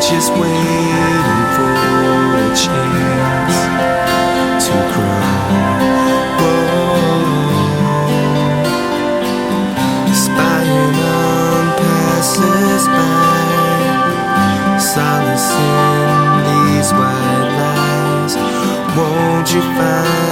just waiting for a chance to grow. Spying on passers-by, solace in these white lies. Won't you find